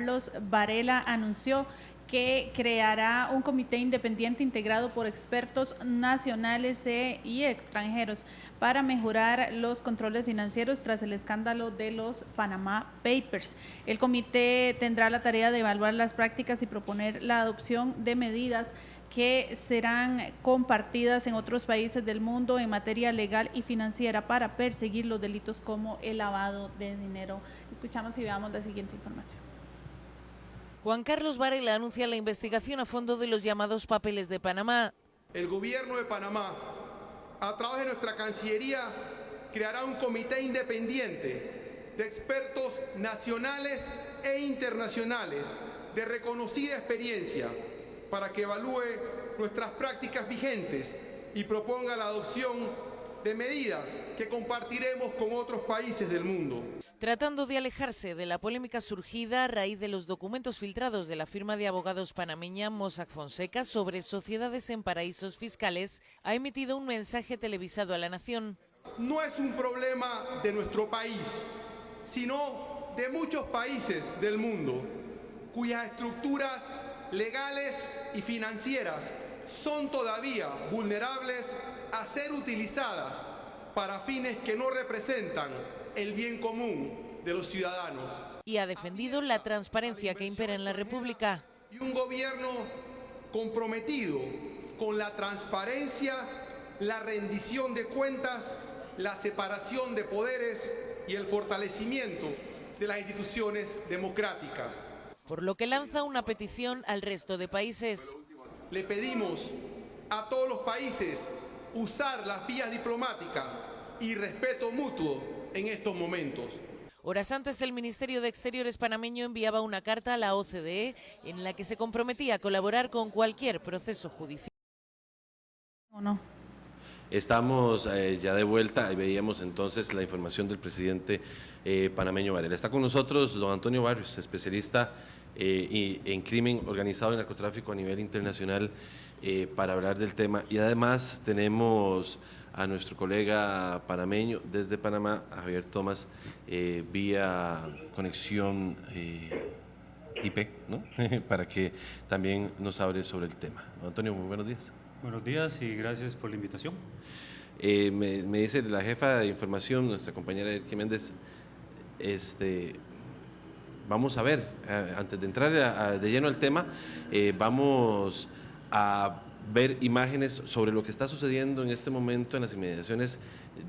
Carlos Varela anunció que creará un comité independiente integrado por expertos nacionales y extranjeros para mejorar los controles financieros tras el escándalo de los Panama Papers. El comité tendrá la tarea de evaluar las prácticas y proponer la adopción de medidas que serán compartidas en otros países del mundo en materia legal y financiera para perseguir los delitos como el lavado de dinero. Escuchamos y veamos la siguiente información. Juan Carlos Varela anuncia la investigación a fondo de los llamados papeles de Panamá. El gobierno de Panamá, a través de nuestra Cancillería, creará un comité independiente de expertos nacionales e internacionales de reconocida experiencia para que evalúe nuestras prácticas vigentes y proponga la adopción de medidas que compartiremos con otros países del mundo. Tratando de alejarse de la polémica surgida a raíz de los documentos filtrados de la firma de abogados panameña Mossack Fonseca sobre sociedades en paraísos fiscales, ha emitido un mensaje televisado a la nación. No es un problema de nuestro país, sino de muchos países del mundo, cuyas estructuras legales y financieras son todavía vulnerables a ser utilizadas para fines que no representan el bien común de los ciudadanos. Y ha defendido la transparencia que impera en la República. Y un gobierno comprometido con la transparencia, la rendición de cuentas, la separación de poderes y el fortalecimiento de las instituciones democráticas. Por lo que lanza una petición al resto de países. Le pedimos a todos los países usar las vías diplomáticas y respeto mutuo en estos momentos. Horas antes, el Ministerio de Exteriores panameño enviaba una carta a la OCDE en la que se comprometía a colaborar con cualquier proceso judicial. ¿O no? Estamos ya de vuelta y veíamos entonces la información del presidente panameño Varela. Está con nosotros don Antonio Barrios, especialista en crimen organizado y narcotráfico a nivel internacional, para hablar del tema. Y además tenemos a nuestro colega panameño desde Panamá, a Javier Tomás, vía conexión IP, ¿no? Para que también nos hable sobre el tema. Don Antonio, muy buenos días. Buenos días y gracias por la invitación. Me dice la jefa de información, nuestra compañera Erki Méndez, vamos a ver, antes de entrar de lleno al tema, vamos a ver imágenes sobre lo que está sucediendo en este momento en las inmediaciones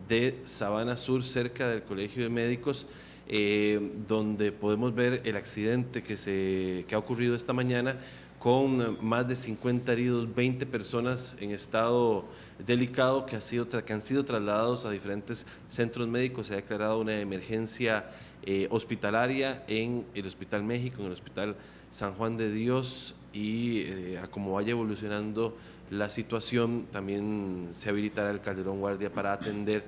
de Sabana Sur, cerca del Colegio de Médicos, donde podemos ver el accidente que ha ocurrido esta mañana, con más de 50 heridos, 20 personas en estado delicado que han sido trasladados a diferentes centros médicos. Se ha declarado una emergencia hospitalaria en el Hospital México, en el Hospital San Juan de Dios, y a como vaya evolucionando la situación, también se habilitará el Calderón Guardia para atender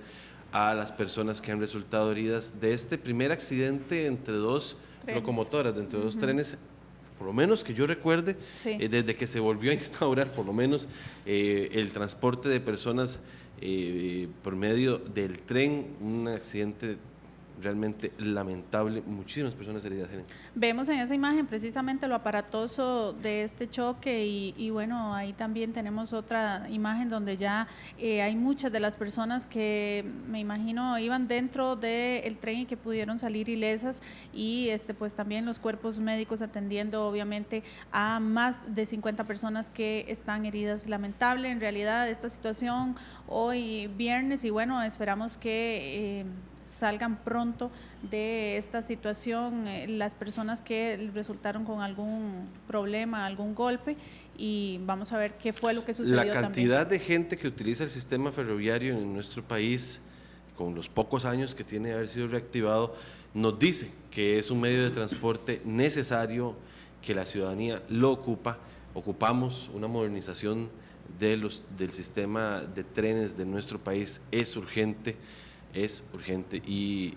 a las personas que han resultado heridas de este primer accidente entre dos locomotoras, entre dos trenes, por lo menos que yo recuerde, sí, desde que se volvió a instaurar por lo menos el transporte de personas por medio del tren. Un accidente realmente lamentable, muchísimas personas heridas. Vemos en esa imagen precisamente lo aparatoso de este choque y bueno, ahí también tenemos otra imagen donde ya hay muchas de las personas que me imagino iban dentro del tren y que pudieron salir ilesas, y pues también los cuerpos médicos atendiendo obviamente a más de 50 personas que están heridas. Lamentable en realidad esta situación hoy viernes, y bueno, esperamos que salgan pronto de esta situación las personas que resultaron con algún problema, algún golpe, y vamos a ver qué fue lo que sucedió. La cantidad de gente que utiliza el sistema ferroviario en nuestro país, con los pocos años que tiene de haber sido reactivado, nos dice que es un medio de transporte necesario, que la ciudadanía lo ocupa. Ocupamos una modernización del sistema de trenes de nuestro país. Es urgente y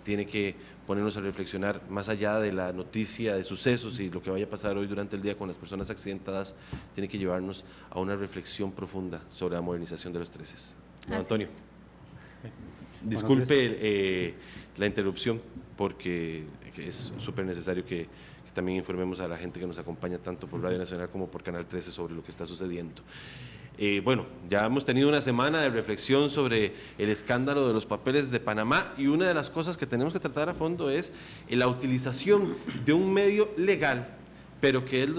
tiene que ponernos a reflexionar más allá de la noticia de sucesos y lo que vaya a pasar hoy durante el día con las personas accidentadas. Tiene que llevarnos a una reflexión profunda sobre la modernización de los trenes. Don Antonio, disculpe la interrupción, porque es súper necesario que que también informemos a la gente que nos acompaña tanto por Radio Nacional como por Canal 13 sobre lo que está sucediendo. Bueno, ya hemos tenido una semana de reflexión sobre el escándalo de los papeles de Panamá, y una de las cosas que tenemos que tratar a fondo es la utilización de un medio legal, pero que es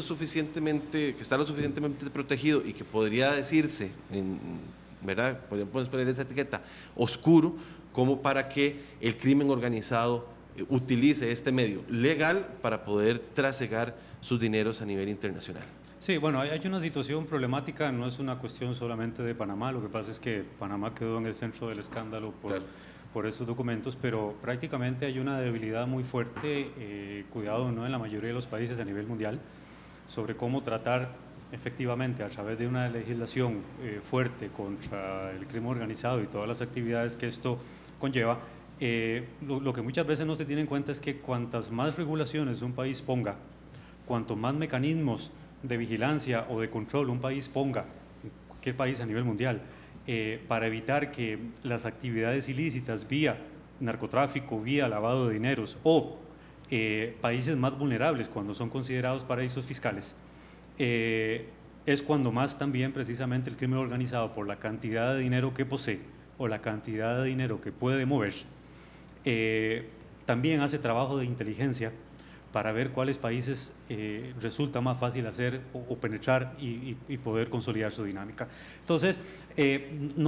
que está lo suficientemente protegido y que podría decirse, ¿verdad? Podemos poner esa etiqueta, oscuro, como para que el crimen organizado utilice este medio legal para poder trasegar sus dineros a nivel internacional. Sí, bueno, hay una situación problemática, no es una cuestión solamente de Panamá, lo que pasa es que Panamá quedó en el centro del escándalo por esos documentos, pero prácticamente hay una debilidad muy fuerte, cuidado, ¿no?, en la mayoría de los países a nivel mundial, sobre cómo tratar efectivamente a través de una legislación fuerte contra el crimen organizado y todas las actividades que esto conlleva. Lo que muchas veces no se tiene en cuenta es que cuantas más regulaciones un país ponga, cuanto más mecanismos de vigilancia o de control un país ponga, cualquier país a nivel mundial, para evitar que las actividades ilícitas vía narcotráfico, vía lavado de dineros o países más vulnerables cuando son considerados paraísos fiscales, es cuando más también precisamente el crimen organizado, por la cantidad de dinero que posee o la cantidad de dinero que puede mover, también hace trabajo de inteligencia para ver cuáles países resulta más fácil hacer o penetrar y poder consolidar su dinámica. Entonces,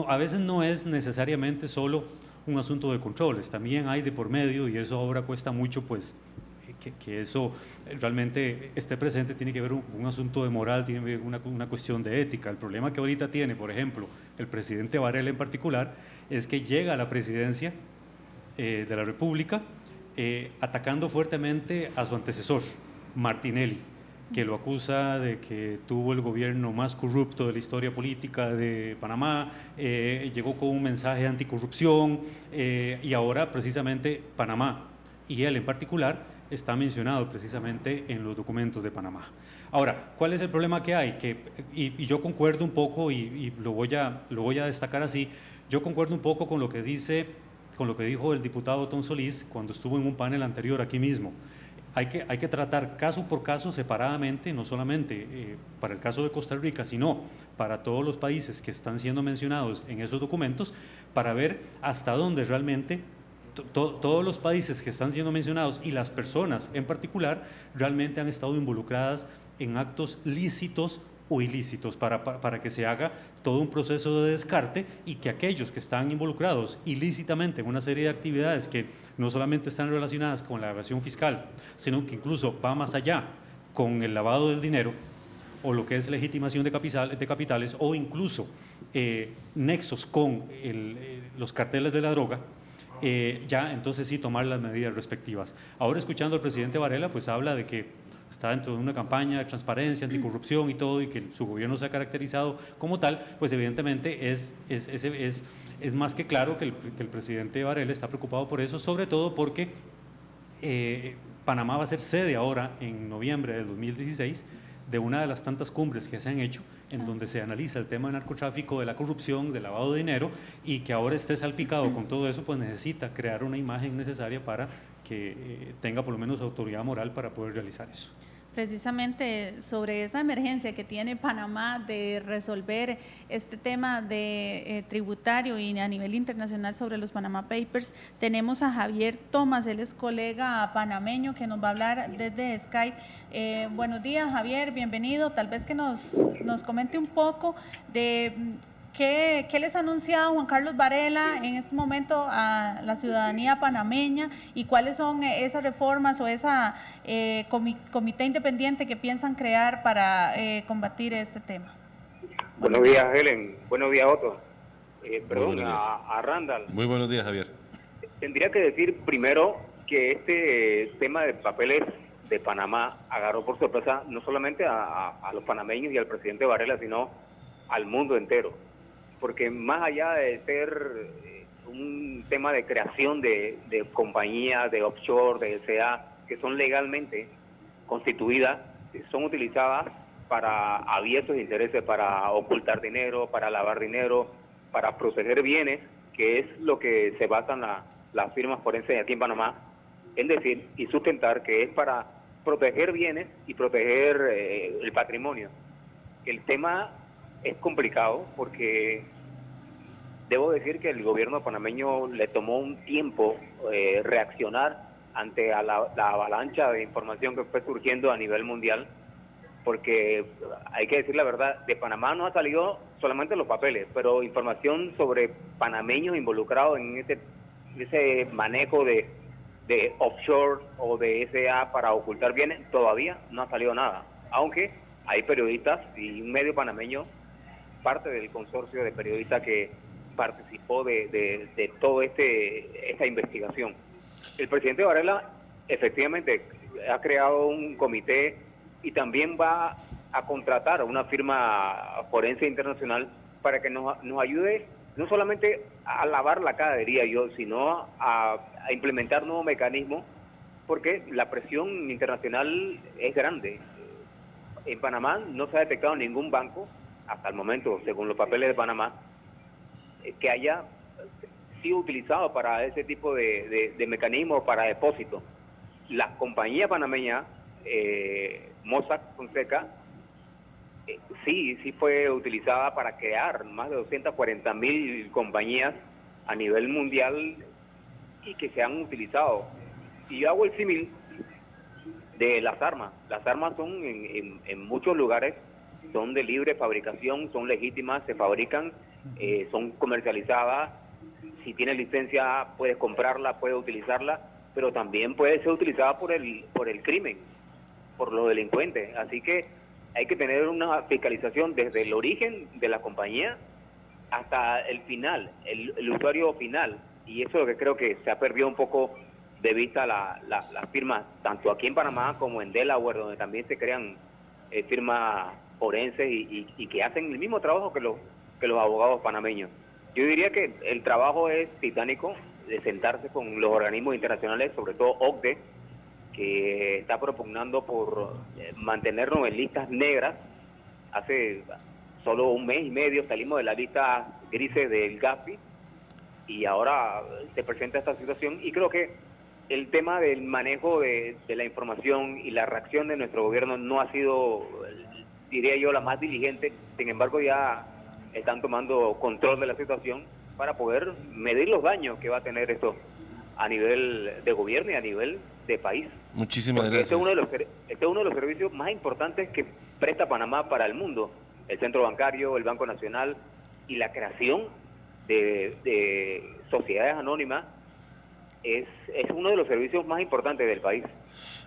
a veces no es necesariamente solo un asunto de controles, también hay de por medio, y eso ahora cuesta mucho, pues, que eso realmente esté presente. Tiene que ver un asunto de moral, tiene que ver una cuestión de ética. El problema que ahorita tiene, por ejemplo, el presidente Varela en particular, es que llega a la presidencia de la República atacando fuertemente a su antecesor, Martinelli, que lo acusa de que tuvo el gobierno más corrupto de la historia política de Panamá, llegó con un mensaje anticorrupción, y ahora precisamente Panamá, y él en particular, está mencionado precisamente en los documentos de Panamá. Ahora, ¿cuál es el problema que hay? Y yo concuerdo un poco, y lo voy a destacar así, yo concuerdo un poco con lo que dijo el diputado Tom Solís cuando estuvo en un panel anterior aquí mismo. Hay que tratar caso por caso separadamente, no solamente para el caso de Costa Rica, sino para todos los países que están siendo mencionados en esos documentos, para ver hasta dónde realmente todos los países que están siendo mencionados y las personas en particular realmente han estado involucradas en actos lícitos o ilícitos, para que se haga todo un proceso de descarte, y que aquellos que están involucrados ilícitamente en una serie de actividades que no solamente están relacionadas con la evasión fiscal, sino que incluso va más allá con el lavado del dinero o lo que es legitimación de capitales, o incluso nexos con los carteles de la droga, ya entonces sí tomar las medidas respectivas. Ahora, escuchando al presidente Varela, pues habla de que está dentro de una campaña de transparencia, anticorrupción y todo, y que su gobierno se ha caracterizado como tal, pues evidentemente es más que claro que el presidente Varela está preocupado por eso, sobre todo porque Panamá va a ser sede ahora, en noviembre del 2016, de una de las tantas cumbres que se han hecho, en donde se analiza el tema del narcotráfico, de la corrupción, del lavado de dinero, y que ahora esté salpicado con todo eso, pues necesita crear una imagen necesaria para que tenga por lo menos autoridad moral para poder realizar eso. Precisamente sobre esa emergencia que tiene Panamá de resolver este tema de tributario y a nivel internacional sobre los Panama Papers, tenemos a Javier Tomás, él es colega panameño que nos va a hablar desde Skype. Buenos días, Javier, bienvenido. Tal vez que nos comente un poco de ¿qué les ha anunciado Juan Carlos Varela en este momento a la ciudadanía panameña, y cuáles son esas reformas o esa comité independiente que piensan crear para combatir este tema? Buenos días, Helen. Buenos días, Otto. Perdón, a Randall. Muy buenos días, Javier. Tendría que decir primero que este tema de papeles de Panamá agarró por sorpresa no solamente a los panameños y al presidente Varela, sino al mundo entero. Porque más allá de ser un tema de creación de compañías, de offshore, de SA, que son legalmente constituidas, son utilizadas para aviesos intereses, para ocultar dinero, para lavar dinero, para proteger bienes, que es lo que se basan las firmas forenses aquí en Panamá, en decir y sustentar que es para proteger bienes y proteger el patrimonio. El tema es complicado porque debo decir que el gobierno panameño le tomó un tiempo reaccionar ante la avalancha de información que fue surgiendo a nivel mundial, porque hay que decir la verdad, de Panamá no ha salido solamente los papeles, pero información sobre panameños involucrados en ese manejo de offshore o de SA para ocultar bienes, todavía no ha salido nada, aunque hay periodistas y un medio panameño, parte del consorcio de periodistas que participó de toda esta investigación. El presidente Varela efectivamente ha creado un comité y también va a contratar a una firma forense internacional para que nos ayude no solamente a lavar la cara, diría yo, sino a implementar nuevos mecanismos, porque la presión internacional es grande. En Panamá no se ha detectado ningún banco, hasta el momento, según los papeles de Panamá, que haya sido utilizado para ese tipo de mecanismos para depósitos. La compañía panameña, Mossack Fonseca, sí fue utilizada para crear más de 240.000 compañías a nivel mundial y que se han utilizado. Y yo hago el símil de las armas. Las armas son en muchos lugares, son de libre fabricación, son legítimas, se fabrican, son comercializadas. Si tienes licencia puedes comprarla, puedes utilizarla, pero también puede ser utilizada por el crimen, por los delincuentes. Así que hay que tener una fiscalización desde el origen de la compañía hasta el final, el usuario final. Y eso es lo que creo que se ha perdido un poco de vista las firmas, tanto aquí en Panamá como en Delaware, donde también se crean firmas forenses y que hacen el mismo trabajo que los abogados panameños. Yo diría que el trabajo es titánico, de sentarse con los organismos internacionales, sobre todo OCDE, que está propugnando por mantenernos en listas negras. Hace solo un mes y medio salimos de la lista grises del GAFI y ahora se presenta esta situación, y creo que el tema del manejo de la información y la reacción de nuestro gobierno no ha sido, diría yo, la más diligente. Sin embargo, ya están tomando control de la situación para poder medir los daños que va a tener esto a nivel de gobierno y a nivel de país. Muchísimas gracias. Este es uno de los servicios más importantes que presta Panamá para el mundo. El centro bancario, el Banco Nacional y la creación de sociedades anónimas es uno de los servicios más importantes del país.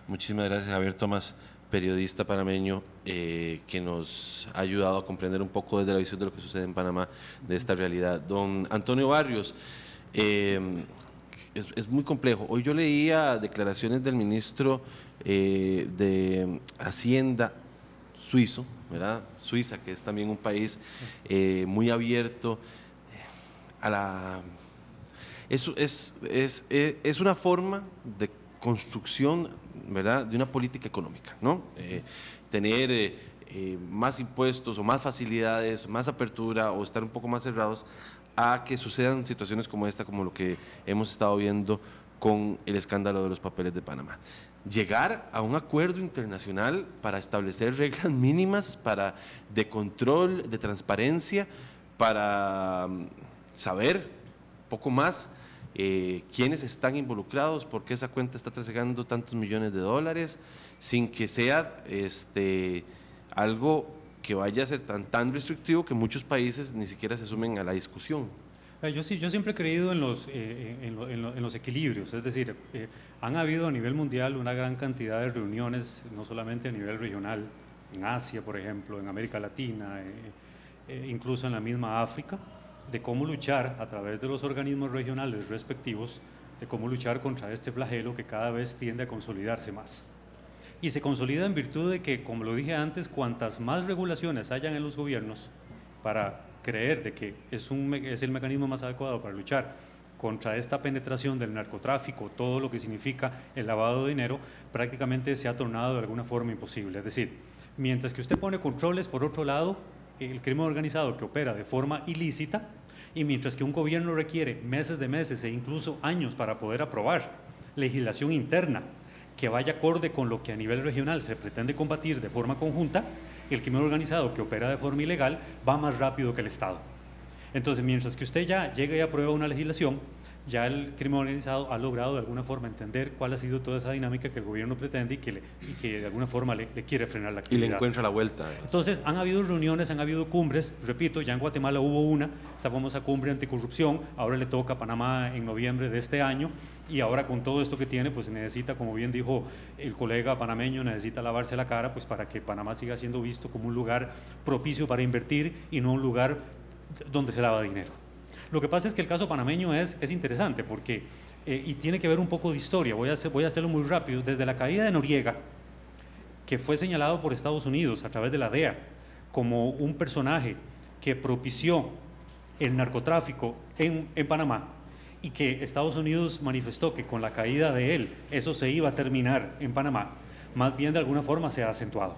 Muchísimas gracias, Javier Tomás, periodista panameño, que nos ha ayudado a comprender un poco desde la visión de lo que sucede en Panamá, de esta realidad. Don Antonio Barrios, es muy complejo. Hoy yo leía declaraciones del ministro de Hacienda suizo, ¿verdad? Suiza, que es también un país muy abierto a la... Es una forma de construcción, ¿verdad?, de una política económica, ¿no? Tener más impuestos o más facilidades, más apertura o estar un poco más cerrados a que sucedan situaciones como esta, como lo que hemos estado viendo con el escándalo de los papeles de Panamá. Llegar a un acuerdo internacional para establecer reglas mínimas de control, de transparencia, para saber poco más quiénes están involucrados, por qué esa cuenta está trasegando tantos millones de dólares, sin que sea algo que vaya a ser tan restrictivo que muchos países ni siquiera se sumen a la discusión. Yo siempre he creído en los equilibrios, es decir, han habido a nivel mundial una gran cantidad de reuniones, no solamente a nivel regional, en Asia, por ejemplo, en América Latina, incluso en la misma África, de cómo luchar a través de los organismos regionales respectivos, de cómo luchar contra este flagelo que cada vez tiende a consolidarse más. Y se consolida en virtud de que, como lo dije antes, cuantas más regulaciones hayan en los gobiernos para creer de que es el mecanismo más adecuado para luchar contra esta penetración del narcotráfico, todo lo que significa el lavado de dinero, prácticamente se ha tornado de alguna forma imposible. Es decir, mientras que usted pone controles por otro lado, el crimen organizado que opera de forma ilícita, y mientras que un gobierno requiere meses de meses e incluso años para poder aprobar legislación interna que vaya acorde con lo que a nivel regional se pretende combatir de forma conjunta, el crimen organizado que opera de forma ilegal va más rápido que el Estado. Entonces, mientras que usted ya llega y aprueba una legislación, ya el crimen organizado ha logrado de alguna forma entender cuál ha sido toda esa dinámica que el gobierno pretende y que de alguna forma le quiere frenar la actividad. Y le encuentra la vuelta. Entonces, han habido reuniones, han habido cumbres, repito, ya en Guatemala hubo una, esta famosa cumbre anticorrupción, ahora le toca a Panamá en noviembre de este año, y ahora con todo esto que tiene, pues necesita, como bien dijo el colega panameño, necesita lavarse la cara, pues para que Panamá siga siendo visto como un lugar propicio para invertir y no un lugar donde se lava dinero. Lo que pasa es que el caso panameño es interesante porque, y tiene que ver un poco de historia, voy a hacerlo muy rápido. Desde la caída de Noriega, que fue señalado por Estados Unidos a través de la DEA como un personaje que propició el narcotráfico en Panamá, y que Estados Unidos manifestó que con la caída de él eso se iba a terminar en Panamá, más bien de alguna forma se ha acentuado.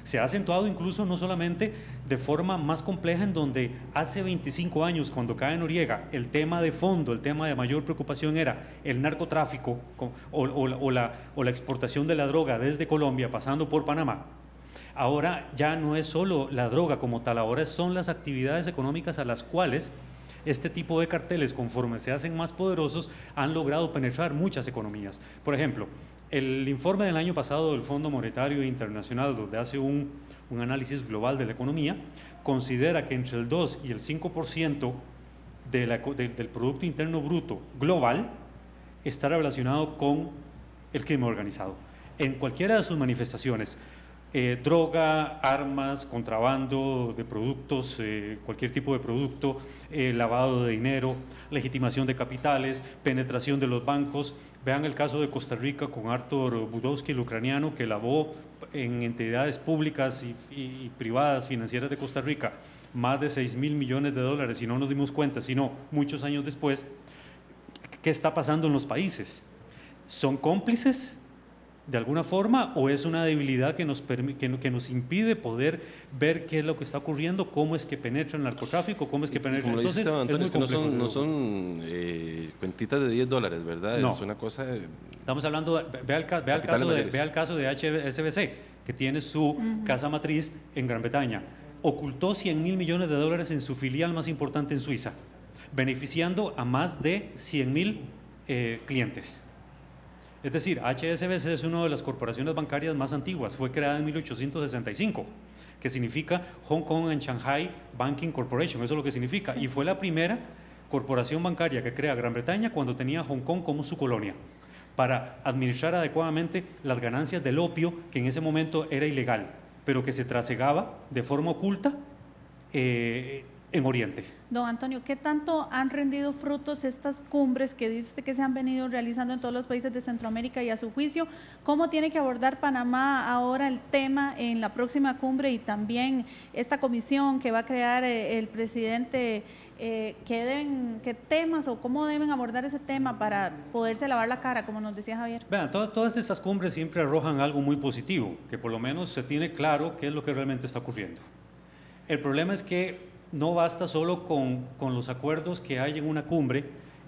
Se ha acentuado incluso no solamente de forma más compleja, en donde hace 25 años, cuando cae Noriega, el tema de fondo, el tema de mayor preocupación era el narcotráfico o la exportación de la droga desde Colombia pasando por Panamá. Ahora ya no es solo la droga como tal, ahora son las actividades económicas a las cuales este tipo de carteles, conforme se hacen más poderosos, han logrado penetrar muchas economías. Por ejemplo, el informe del año pasado del Fondo Monetario Internacional, donde hace un análisis global de la economía, considera que entre el 2 y el 5% del Producto Interno Bruto global está relacionado con el crimen organizado, en cualquiera de sus manifestaciones. Droga, armas, contrabando de productos, cualquier tipo de producto, lavado de dinero, legitimación de capitales, penetración de los bancos. Vean el caso de Costa Rica con Artur Budowski, el ucraniano, que lavó en entidades públicas y privadas financieras de Costa Rica más de 6.000 millones de dólares, y no nos dimos cuenta, sino muchos años después. ¿Qué está pasando en los países? ¿Son cómplices de alguna forma, o es una debilidad que nos impide poder ver qué es lo que está ocurriendo, cómo es que penetra el narcotráfico, cómo es que penetra? Como Entonces, Antonio, es que no son cuentitas de $10, ¿verdad? No. Es una cosa... Estamos hablando, vea el caso de HSBC, que tiene su casa matriz en Gran Bretaña. Ocultó $100.000 millones en su filial más importante en Suiza, beneficiando a más de 100.000 clientes. Es decir, HSBC es una de las corporaciones bancarias más antiguas, fue creada en 1865, que significa Hong Kong and Shanghai Banking Corporation, eso es lo que significa, sí. Y fue la primera corporación bancaria que crea Gran Bretaña cuando tenía Hong Kong como su colonia, para administrar adecuadamente las ganancias del opio, que en ese momento era ilegal, pero que se trasegaba de forma oculta en Oriente. Don Antonio, ¿qué tanto han rendido frutos estas cumbres que dice usted que se han venido realizando en todos los países de Centroamérica, y a su juicio, cómo tiene que abordar Panamá ahora el tema en la próxima cumbre, y también esta comisión que va a crear el presidente, qué temas o cómo deben abordar ese tema para poderse lavar la cara, como nos decía Javier? Vean, todas estas cumbres siempre arrojan algo muy positivo, que por lo menos se tiene claro qué es lo que realmente está ocurriendo. El problema es que no basta solo con los acuerdos que hay en una cumbre,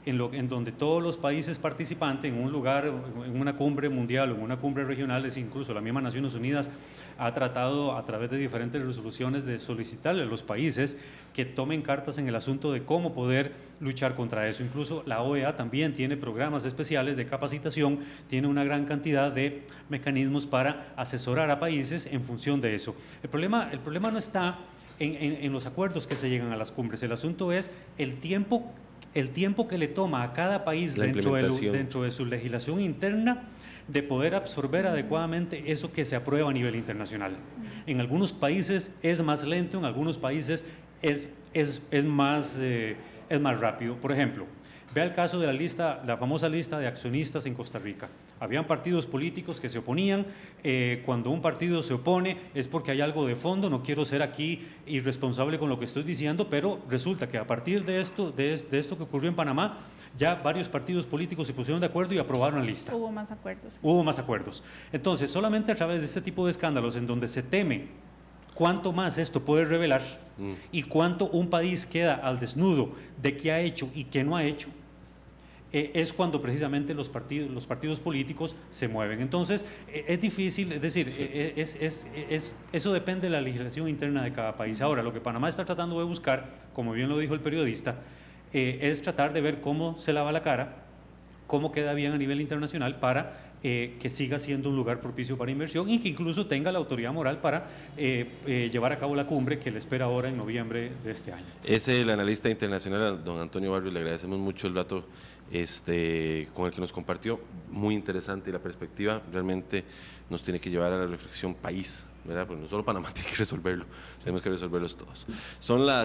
en donde todos los países participantes, en un lugar, en una cumbre mundial o en una cumbre regional, incluso la misma Naciones Unidas ha tratado a través de diferentes resoluciones de solicitarle a los países que tomen cartas en el asunto de cómo poder luchar contra eso. Incluso la OEA también tiene programas especiales de capacitación, tiene una gran cantidad de mecanismos para asesorar a países en función de eso. El problema no está en los acuerdos que se llegan a las cumbres. El asunto es el tiempo que le toma a cada país dentro de su legislación interna de poder absorber adecuadamente eso que se aprueba a nivel internacional. En algunos países es más lento, en algunos países es más rápido. Por ejemplo, vea el caso de la famosa lista de accionistas en Costa Rica. Habían partidos políticos que se oponían. Cuando un partido se opone es porque hay algo de fondo. No quiero ser aquí irresponsable con lo que estoy diciendo, pero resulta que a partir de esto que ocurrió en Panamá, ya varios partidos políticos se pusieron de acuerdo y aprobaron la lista. Hubo más acuerdos. Hubo más acuerdos. Entonces, solamente a través de este tipo de escándalos, en donde se teme cuánto más esto puede revelar y cuánto un país queda al desnudo de qué ha hecho y qué no ha hecho, es cuando precisamente los partidos políticos se mueven. Entonces, es difícil, es decir, sí, eso depende de la legislación interna de cada país. Ahora, lo que Panamá está tratando de buscar, como bien lo dijo el periodista, es tratar de ver cómo se lava la cara, cómo queda bien a nivel internacional para que siga siendo un lugar propicio para inversión y que incluso tenga la autoridad moral para llevar a cabo la cumbre que le espera ahora en noviembre de este año. Es el analista internacional, don Antonio Barrios, le agradecemos mucho el dato con el que nos compartió, muy interesante, y la perspectiva realmente nos tiene que llevar a la reflexión país, ¿verdad? Porque no solo Panamá tiene que resolverlo, tenemos que resolverlos todos. Son las